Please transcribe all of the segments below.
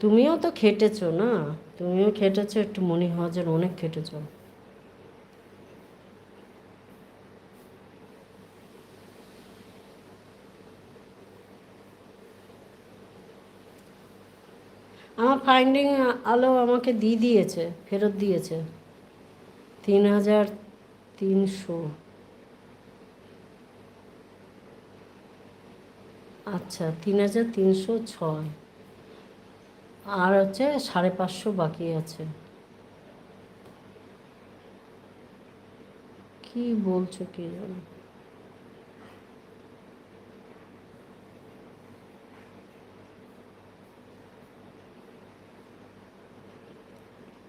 তুমিও তো খেটেছো না, তুমিও খেটেছো, একটু মনি হওয়ার অনেক খেটেছো। আমার ফাইন্ডিং আলো আমাকে দিয়েছে, ফেরত দিয়েছে 3,300। আচ্ছা, 3,306। আর হচ্ছে 550 বাকি আছে। কি বলছো কি জানো।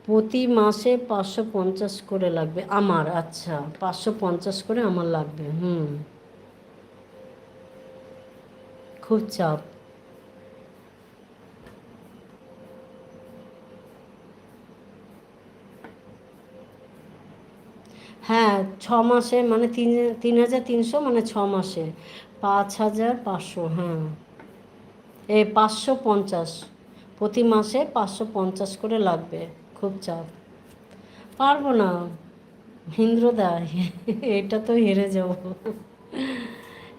প্রতি মাসে 550 করে লাগবে আমার। আচ্ছা, 550 করে আমার লাগবে। হুম। খুব চাপ। হ্যাঁ, 6 মাসে মানে 3,300 মানে 6 মাসে 5,500। হ্যাঁ, 550। প্রতি মাসে 550 করে লাগবে। খুব চাপ। পারবো না হিন্দ্রদা, এটা তো হেরে যাব।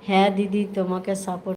হ্যাঁ দিদি, তোমাকে সাপোর্ট